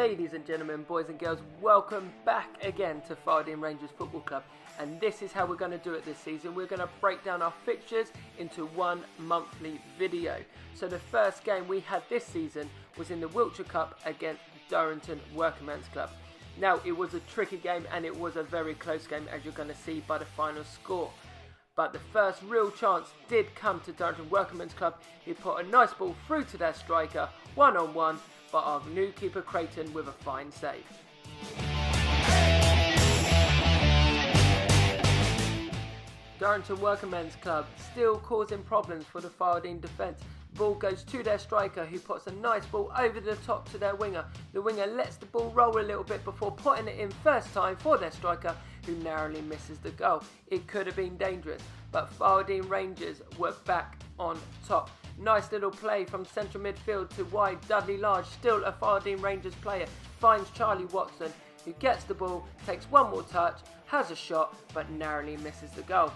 Ladies and gentlemen, boys and girls, welcome back again to Figheldean Rangers Football Club, and this is how we're going to do it this season. We're going to break down our fixtures into one monthly video. So the first game we had this season was in the Wiltshire Cup against Durrington Workingmen's Club. Now, it was a tricky game and it was a very close game, as you're going to see by the final score. But the first real chance did come to Durrington Workingmen's Club. He put a nice ball through to their striker, one-on-one, but our new keeper Creighton with a fine save. Durrington Workingmen's Club still causing problems for the Figheldean defence. Ball goes to their striker, who puts a nice ball over the top to their winger. The winger lets the ball roll a little bit before putting it in first time for their striker, who narrowly misses the goal. It could have been dangerous, but Figheldean Rangers were back on top. Nice little play from central midfield to wide. Dudley Large, still a Figheldean Rangers player, finds Charlie Watson, who gets the ball, takes one more touch, has a shot, but narrowly misses the goal.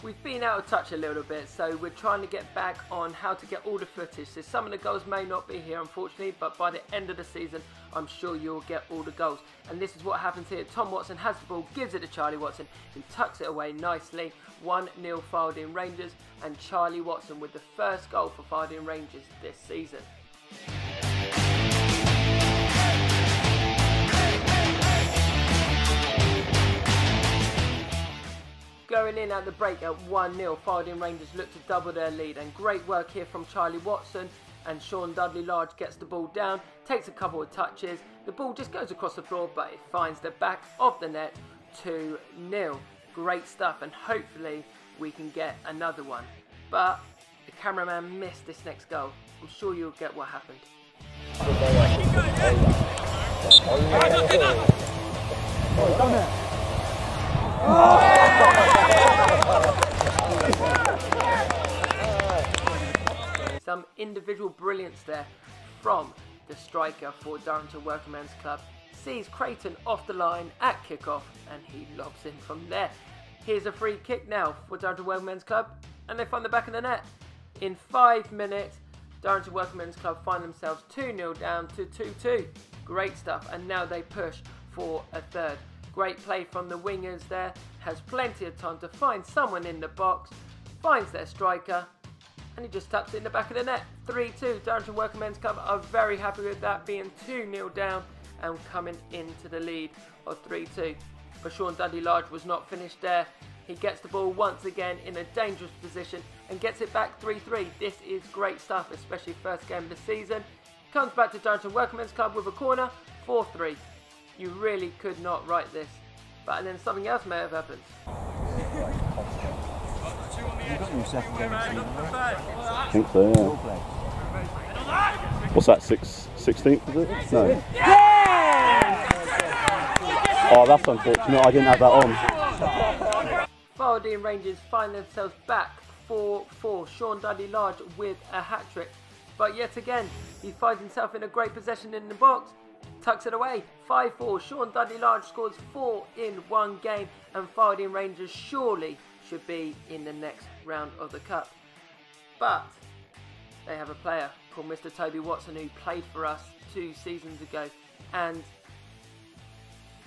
We've been out of touch a little bit, so we're trying to get back on how to get all the footage. So some of the goals may not be here, unfortunately, but by the end of the season, I'm sure you'll get all the goals. And this is what happens here. Tom Watson has the ball, gives it to Charlie Watson, who tucks it away nicely. 1-0 Figheldean Rangers, and Charlie Watson with the first goal for Figheldean Rangers this season. Going in at the break at 1-0, Figheldean Rangers look to double their lead, and great work here from Charlie Watson, and Sean Dudley Large gets the ball down, takes a couple of touches, the ball just goes across the floor, but it finds the back of the net. 2-0. Great stuff, and hopefully we can get another one. But the cameraman missed this next goal. I'm sure you'll get what happened. Some individual brilliance there from the striker for Durrington Workingmen's Club. Sees Creighton off the line at kickoff, and he lobs in from there. Here's a free kick now for Durrington Workingmen's Club, and they find the back of the net. In 5 minutes, Durrington Workingmen's Club find themselves 2-0 down to 2-2. Great stuff, and now they push for a third. Great play from the wingers there, has plenty of time to find someone in the box, finds their striker, and he just tucks it in the back of the net. 3-2, Durrington Workingmen's Club are very happy with that, being 2-0 down and coming into the lead of 3-2. But Sean Dudley Large was not finished there. He gets the ball once again in a dangerous position and gets it back 3-3. This is great stuff, especially first game of the season. Comes back to Durrington Workingmen's Club with a corner, 4-3. You really could not write this. But then something else may have happened. I think so, yeah. What's that, 16th, is it? No. Oh, that's unfortunate, I didn't have that on. Figheldean Rangers find themselves back 4-4. Sean Dudley Large with a hat-trick. But yet again, he finds himself in a great possession in the box. Tucks it away. 5-4. Sean Dudley Large scores 4 in one game, and Figheldean Rangers surely should be in the next round of the Cup. But they have a player called Mr. Toby Watson, who played for us 2 seasons ago, and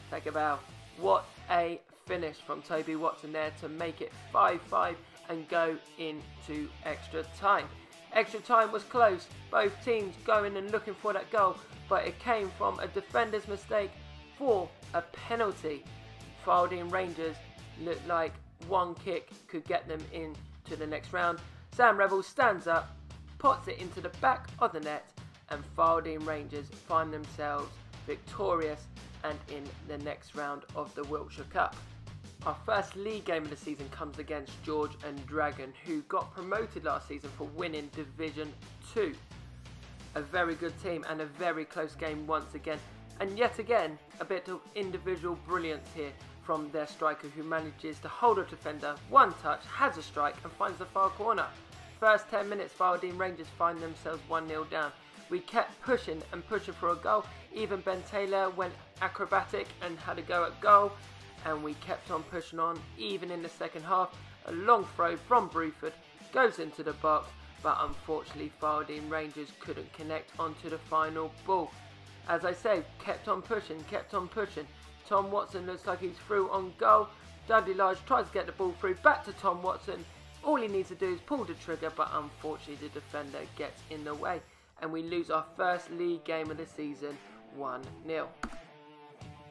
take a bow. What a finish from Toby Watson there to make it 5-5 and go into extra time. Extra time was close, both teams going and looking for that goal, but it came from a defender's mistake for a penalty. Figheldean Rangers looked like one kick could get them into the next round. Sam Rebel stands up, pots it into the back of the net, and Figheldean Rangers find themselves victorious and in the next round of the Wiltshire Cup. Our first league game of the season comes against George and Dragon, who got promoted last season for winning Division 2. A very good team and a very close game once again. And yet again, a bit of individual brilliance here from their striker, who manages to hold a defender, one touch, has a strike and finds the far corner. First 10 minutes, Figheldean Rangers find themselves 1-0 down. We kept pushing and pushing for a goal. Even Ben Taylor went acrobatic and had a go at goal. And we kept on pushing on, even in the second half. A long throw from Bruford goes into the box, but unfortunately Figheldean Rangers couldn't connect onto the final ball. As I say, kept on pushing. Tom Watson looks like he's through on goal. Dudley Large tries to get the ball through, back to Tom Watson. All he needs to do is pull the trigger, but unfortunately the defender gets in the way, and we lose our first league game of the season, 1-0.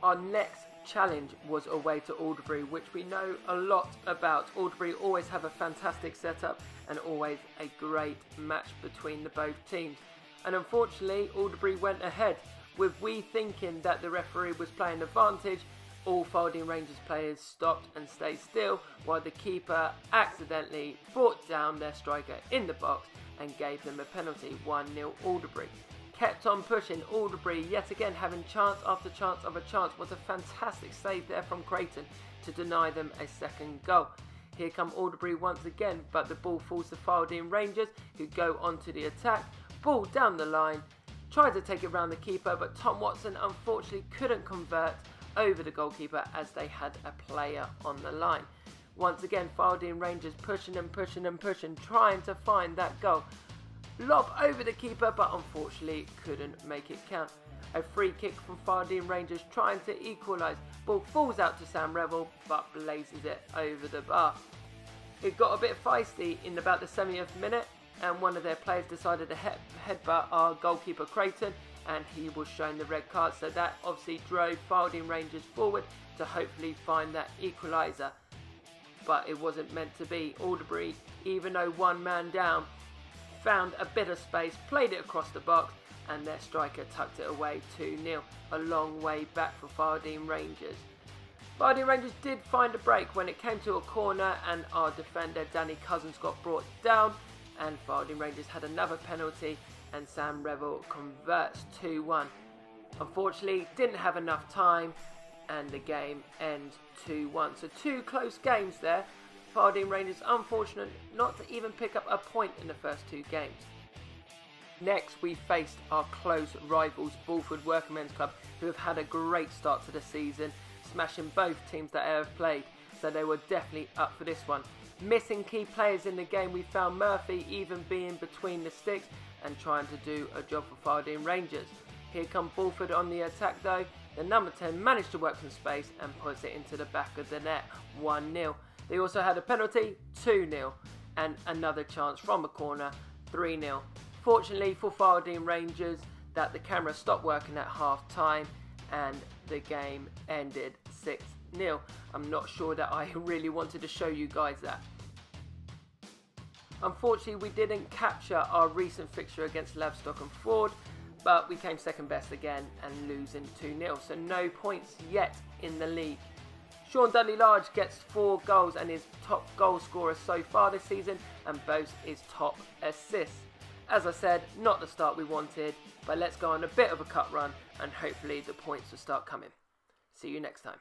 Our next challenge was away to Alderbury, which we know a lot about. Alderbury always have a fantastic setup and always a great match between the both teams. And unfortunately, Alderbury went ahead, with we thinking that the referee was playing advantage. All Figheldean Rangers players stopped and stayed still, while the keeper accidentally brought down their striker in the box and gave them a penalty, 1-0 Alderbury. Kept on pushing. Alderbury yet again having chance after chance of a chance. Was a fantastic save there from Creighton to deny them a second goal. Here come Alderbury once again, but the ball falls to Figheldean Rangers, who go onto the attack. Ball down the line, tried to take it round the keeper, but Tom Watson unfortunately couldn't convert over the goalkeeper as they had a player on the line. Once again, Figheldean Rangers pushing, trying to find that goal. Lob over the keeper, but unfortunately couldn't make it count. A free kick from Figheldean Rangers trying to equalise. Ball falls out to Sam Revel, but blazes it over the bar. It got a bit feisty in about the 70th minute, and one of their players decided to headbutt our goalkeeper Creighton, and he was shown the red card, so that obviously drove Figheldean Rangers forward to hopefully find that equaliser. But it wasn't meant to be. Alderbury, even though one man down, found a bit of space, played it across the box, and their striker tucked it away, 2-0. A long way back for Figheldean Rangers. Figheldean Rangers did find a break when it came to a corner, and our defender Danny Cousins got brought down, and Figheldean Rangers had another penalty, and Sam Revel converts 2-1. Unfortunately, didn't have enough time, and the game ends 2-1. So two close games there. Figheldean Rangers unfortunate not to even pick up a point in the first two games. Next, we faced our close rivals, Bulford Workingmen's Club, who have had a great start to the season, smashing both teams that they have played, so they were definitely up for this one. Missing key players in the game, we found Murphy even being between the sticks and trying to do a job for Figheldean Rangers. Here come Bulford on the attack though. The number 10 managed to work some space and puts it into the back of the net, 1-0. They also had a penalty, 2-0, and another chance from a corner, 3-0. Fortunately for Figheldean Rangers, that the camera stopped working at half time and the game ended 6-0. I'm not sure that I really wanted to show you guys that. Unfortunately, we didn't capture our recent fixture against Laverstock and Ford, but we came second best again and losing 2-0, so no points yet in the league. Sean Dudley Large gets 4 goals and is top goal scorer so far this season, and boasts his top assists. As I said, not the start we wanted, but let's go on a bit of a cut run and hopefully the points will start coming. See you next time.